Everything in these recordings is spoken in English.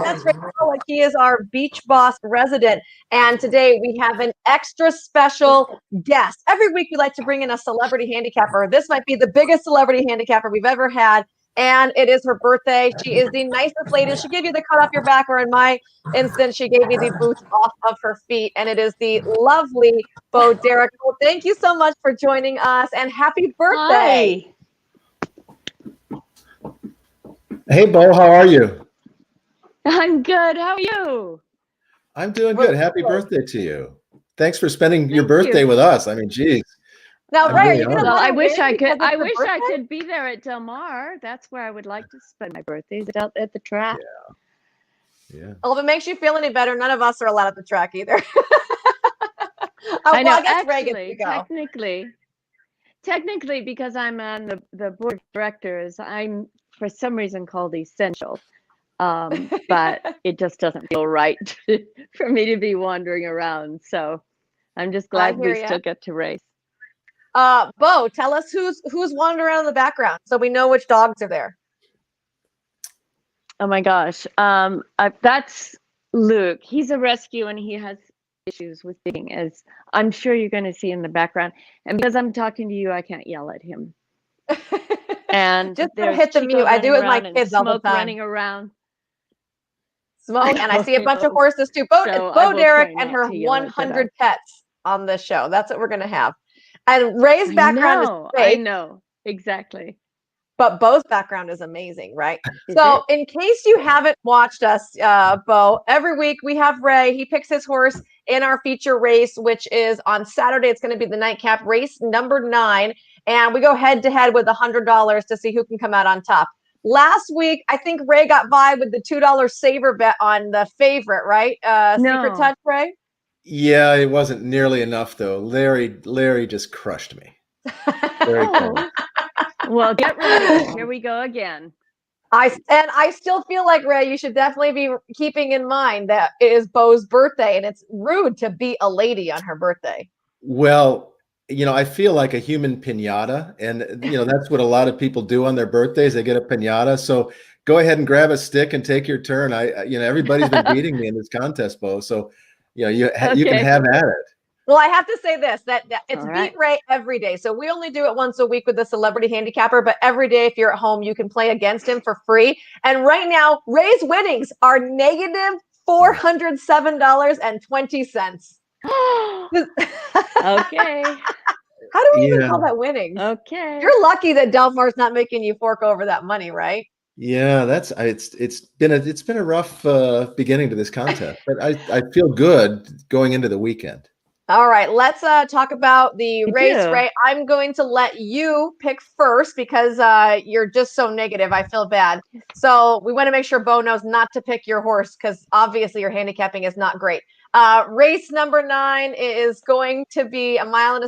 That's Ray Paulick. He is our Beach Boss resident. And today we have an extra special guest. Every week we like to bring in a celebrity handicapper. This might be the biggest celebrity handicapper we've ever had. And it is her birthday. She is the nicest lady. She gave you the cut off your back, or in my instance, she gave me the boots off of her feet. And it is the lovely Bo Derek. Well, thank you so much for joining us, and happy birthday. Hi. Hey, Bo, how are you? I'm good. How are you? I'm doing good. Happy birthday to you. Thanks for spending your birthday with us. I mean, geez. Now, Ray, are you going to? Well, I wish I could. I wish I could be there at Del Mar. That's where I would like to spend my birthdays, out at the track. Yeah. Well, if it makes you feel any better, none of us are allowed at the track either. I know. Well, I guess actually, Ray gets to go. technically, because I'm on the board of directors, I'm for some reason called essential. But it just doesn't feel right for me to be wandering around. So I'm just glad we still get to race. Bo, tell us who's wandering around in the background so we know which dogs are there. Oh my gosh. That's Luke. He's a rescue and he has issues with being, as I'm sure you're going to see in the background. And because I'm talking to you, I can't yell at him. And just hit the mute. I do with my kids all the time. Running around. Smoke, and I see a bunch of horses too. Bo Derek and her 100 pets on this show. That's what we're going to have. And Ray's background is fake. I know, exactly. But Bo's background is amazing, right? So in case you haven't watched us, Bo, every week we have Ray. He picks his horse in our feature race, which is on Saturday. It's going to be the nightcap race number 9. And we go head to head with $100 to see who can come out on top. Last week, I think Ray got by with the $2 saver bet on the favorite, right? Secret Touch, Ray? Yeah, it wasn't nearly enough, though. Larry just crushed me. Well, get ready. Here we go again. I still feel like, Ray, you should definitely be keeping in mind that it is Bo's birthday, and it's rude to beat a lady on her birthday. Well, I feel like a human piñata, and that's what a lot of people do on their birthdays. They get a piñata. So go ahead and grab a stick and take your turn. Everybody's been beating me in this contest, Bo. So you can have at it. Well, I have to say this, that it's Beat Ray every day. So we only do it once a week with the celebrity handicapper, but every day if you're at home, you can play against him for free. And right now, Ray's winnings are negative $407.20. Okay. How do we even call that winnings? Okay. You're lucky that Del Mar's not making you fork over that money, right? Yeah, it's been a rough beginning to this contest, but I feel good going into the weekend. All right, let's talk about the race, Ray. I'm going to let you pick first because you're just so negative. I feel bad. So we want to make sure Bo knows not to pick your horse because obviously your handicapping is not great. Race number 9 is going to be a 1.5 mile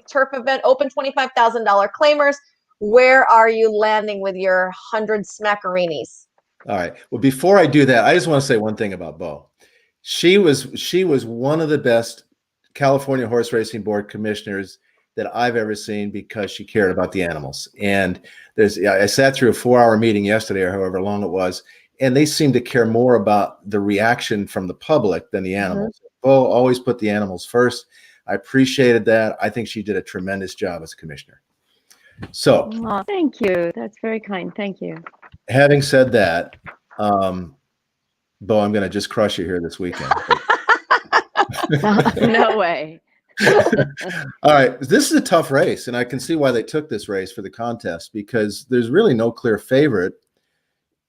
turf event, open $25,000 claimers. Where are you landing with your 100 smackerinis? All right. Well, before I do that, I just want to say one thing about Bo. She was one of the best California Horse Racing Board commissioners that I've ever seen because she cared about the animals. And I sat through a 4-hour meeting yesterday, or however long it was, and they seemed to care more about the reaction from the public than the animals. Bo always put the animals first. I appreciated that. I think she did a tremendous job as a commissioner. So, thank you. That's very kind. Thank you. Having said that, Bo, I'm going to just crush you here this weekend. No way. All right. This is a tough race, and I can see why they took this race for the contest because there's really no clear favorite.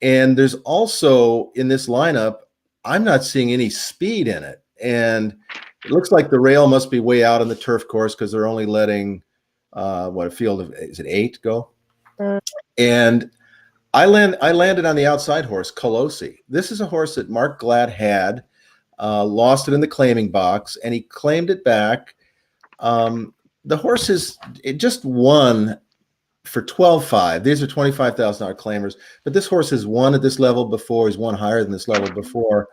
And there's also in this lineup, I'm not seeing any speed in it. And it looks like the rail must be way out on the turf course because they're only letting a field of, is it 8 go? And I landed on the outside horse, Colosi. This is a horse that Mark Glad had, lost it in the claiming box, and he claimed it back. The horses, it just won for 12.5. These are $25,000 claimers, but this horse has won at this level before. He's won higher than this level before,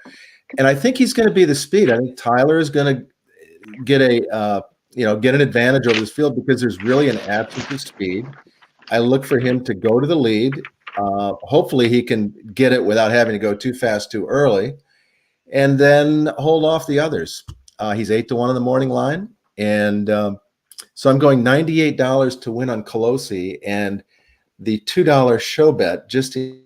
and I think he's going to be the speed. I think Tyler is going to get get an advantage over this field because there's really an absence of speed. I look for him to go to the lead. Hopefully, he can get it without having to go too fast too early, and then hold off the others. He's 8-1 on the morning line, and so I'm going $98 to win on Colosi, and the $2 show bet just to.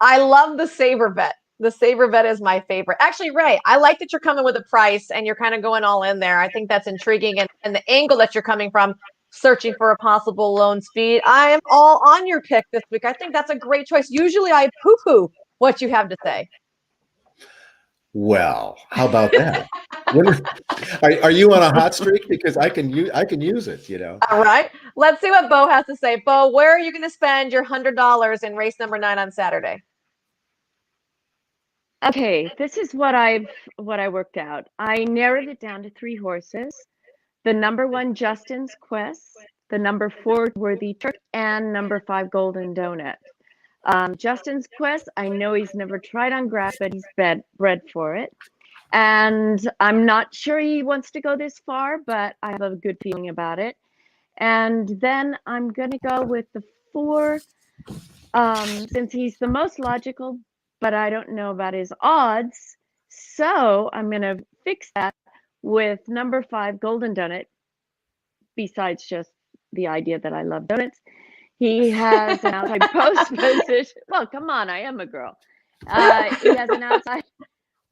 I love the saver bet. The saver bet is my favorite. Actually, Ray, I like that you're coming with a price and you're kind of going all in there. I think that's intriguing. And the angle that you're coming from, searching for a possible loan speed. I am all on your pick this week. I think that's a great choice. Usually I poo-poo what you have to say. Well, how about that? Are you on a hot streak? Because I can use it, you know. All right. Let's see what Bo has to say. Bo, where are you going to spend your $100 in race number 9 on Saturday? Okay, this is what I worked out. I narrowed it down to 3 horses. The number 1 Justin's Quest, the number 4 Worthy Turk, and number 5 Golden Donut. Justin's Quest, I know he's never tried on grass, but he's bred for it. And I'm not sure he wants to go this far, but I have a good feeling about it. And then I'm going to go with the 4, since he's the most logical, but I don't know about his odds. So I'm going to fix that with number 5 Golden Donut, besides just the idea that I love donuts. He has an outside post position. Well, come on, I am a girl. He has an outside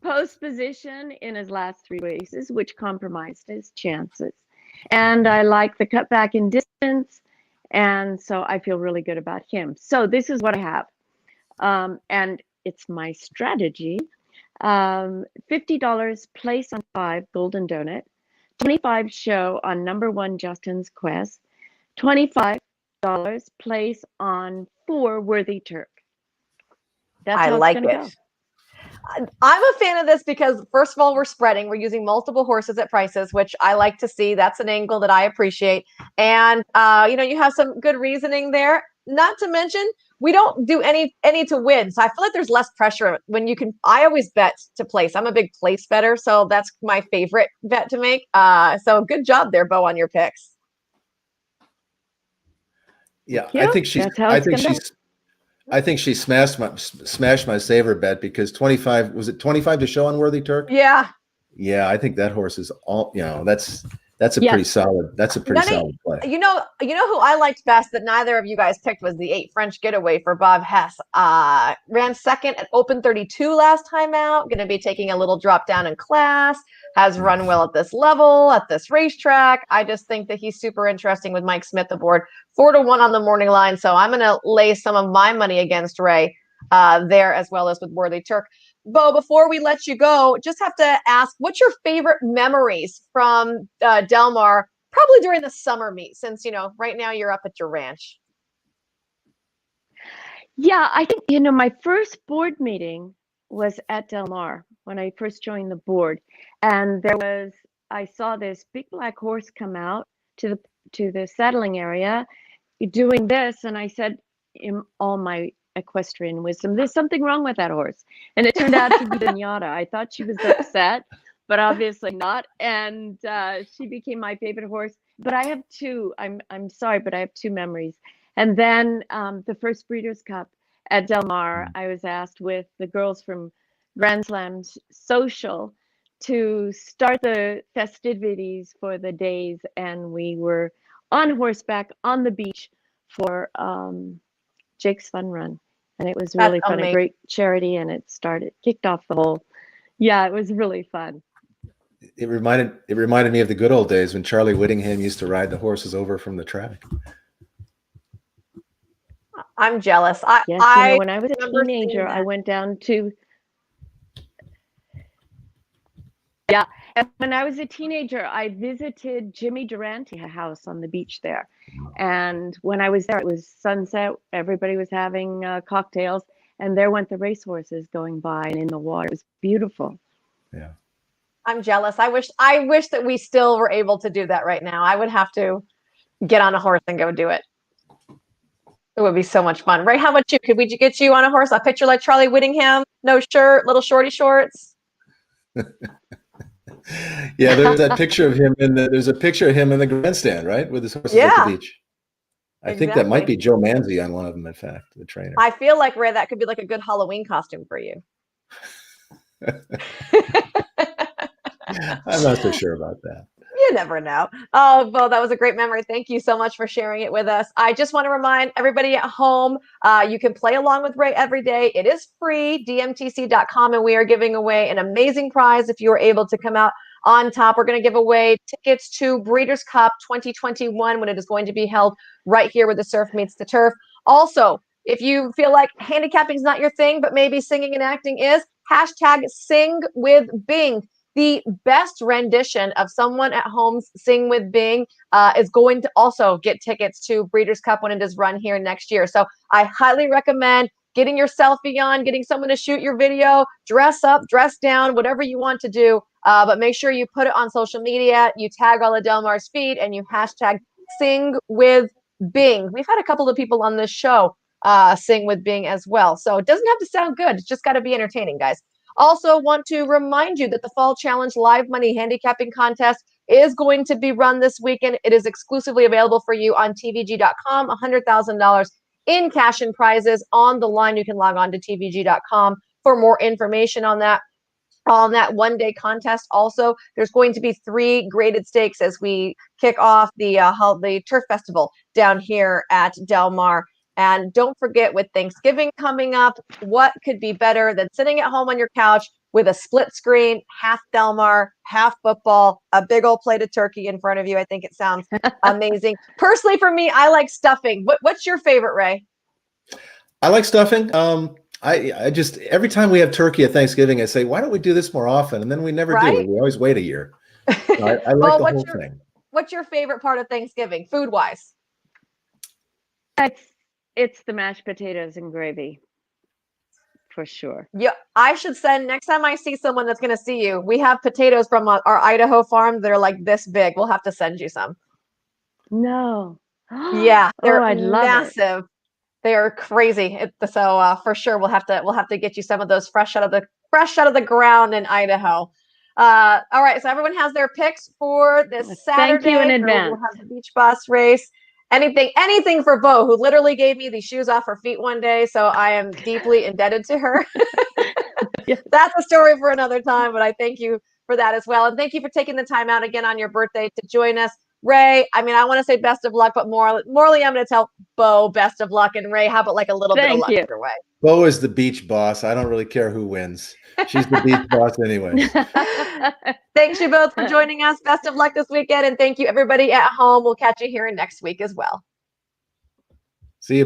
post position in his last 3 races, which compromised his chances. And I like the cutback in distance, and so I feel really good about him. So this is what I have, and it's my strategy. $50 place on 5 Golden Donut, $25 show on number 1 Justin's Quest, $25 place on 4 Worthy Turk. That's how it's gonna go. I'm a fan of this because, first of all, we're spreading. We're using multiple horses at prices, which I like to see. That's an angle that I appreciate. And, you have some good reasoning there. Not to mention, we don't do any to win. So I feel like there's less pressure when you can. I always bet to place. I'm a big place better. So that's my favorite bet to make. So good job there, Bo, on your picks. Yeah, I think she smashed my saver bet because 25 was it 25 to show on Worthy Turk? Yeah. Yeah, I think that horse is all, that's a pretty solid solid play. You know who I liked best that neither of you guys picked was the 8 French Getaway for Bob Hess. Ran second at Open 32 last time out. Going to be taking a little drop down in class. Has run well at this level, at this racetrack. I just think that he's super interesting with Mike Smith aboard. 4-1 on the morning line. So I'm going to lay some of my money against Ray there, as well as with Worthy Turk. Bo, before we let you go, just have to ask, what's your favorite memories from Del Mar, probably during the summer meet, since, right now you're up at your ranch? Yeah, I think, my first board meeting was at Del Mar when I first joined the board. And I saw this big black horse come out to the settling area doing this. And I said, in all my equestrian wisdom, there's something wrong with that horse. And it turned out to be Pinata. I thought she was upset, but obviously not. And she became my favorite horse. But I have 2, I'm sorry, but I have 2 memories. And then the first Breeders' Cup at Del Mar, I was asked with the girls from Grand Slam Social to start the festivities for the days. And we were on horseback on the beach for Jake's Fun Run. And it was really fun, a great charity, and it kicked off the whole. Yeah, it was really fun. It reminded me of the good old days when Charlie Whittingham used to ride the horses over from the track. I'm jealous. When I was a teenager, I went down to. Yeah, and when I was a teenager, I visited Jimmy Durante's house on the beach there. And when I was there, it was sunset. Everybody was having cocktails, and there went the racehorses going by and in the water. It was beautiful. Yeah. I'm jealous. I wish that we still were able to do that right now. I would have to get on a horse and go do it. It would be so much fun. Ray, how about you? Could we get you on a horse? A picture like Charlie Whittingham, no shirt, little shorty shorts. Yeah, there's that picture of him there's a picture of him in the grandstand, right? With his horses at the beach. I think that might be Joe Manzi on one of them, in fact, the trainer. I feel like, Ray, that could be like a good Halloween costume for you. I'm not so sure about that. You never know. Oh, Bo, that was a great memory. Thank you so much for sharing it with us. I just want to remind everybody at home, you can play along with Ray every day. It is free, dmtc.com, and we are giving away an amazing prize if you are able to come out on top. We're going to give away tickets to Breeders' Cup 2021 when it is going to be held right here where the surf meets the turf. Also, if you feel like handicapping is not your thing, but maybe singing and acting is, hashtag Sing with Bing. The best rendition of someone at home's Sing with Bing is going to also get tickets to Breeders' Cup when it is run here next year. So I highly recommend getting your selfie on, getting someone to shoot your video, dress up, dress down, whatever you want to do. But make sure you put it on social media, you tag all of Del Mar's feed, and you hashtag Sing with Bing. We've had a couple of people on this show sing with Bing as well. So it doesn't have to sound good. It's just got to be entertaining, guys. Also want to remind you that the Fall Challenge Live Money Handicapping Contest is going to be run this weekend. It is exclusively available for you on tvg.com, $100,000 in cash and prizes on the line. You can log on to tvg.com for more information on that. On that one-day contest, also, there's going to be 3 graded stakes as we kick off the Turf Festival down here at Del Mar. And don't forget, with Thanksgiving coming up, what could be better than sitting at home on your couch with a split screen, half Del Mar, half football, a big old plate of turkey in front of you? I think it sounds amazing. Personally, for me, I like stuffing. What's your favorite, Ray? I like stuffing. I just, every time we have turkey at Thanksgiving, I say, why don't we do this more often? And then we never do. We always wait a year. I like the whole thing. What's your favorite part of Thanksgiving, food-wise? It's the mashed potatoes and gravy, for sure. Yeah, I should send, next time I see someone that's going to see you, we have potatoes from our Idaho farm that are like this big. We'll have to send you some. No. Yeah, they're I'd love massive. It. They are crazy. So for sure we'll have to get you some of those fresh out of the ground in Idaho. All right, so everyone has their picks for this Saturday. Thank you in advance. We'll have the beach bus race. Anything for Bo, who literally gave me these shoes off her feet one day. So I am deeply indebted to her. Yes. That's a story for another time, but I thank you for that as well. And thank you for taking the time out again on your birthday to join us. Ray, I mean, I want to say best of luck, but morally, I'm going to tell Bo best of luck. And Ray, how about like a little bit of luck your way? Bo is the beach boss. I don't really care who wins. She's the beach boss anyway. Thanks you both for joining us. Best of luck this weekend. And thank you everybody at home. We'll catch you here next week as well.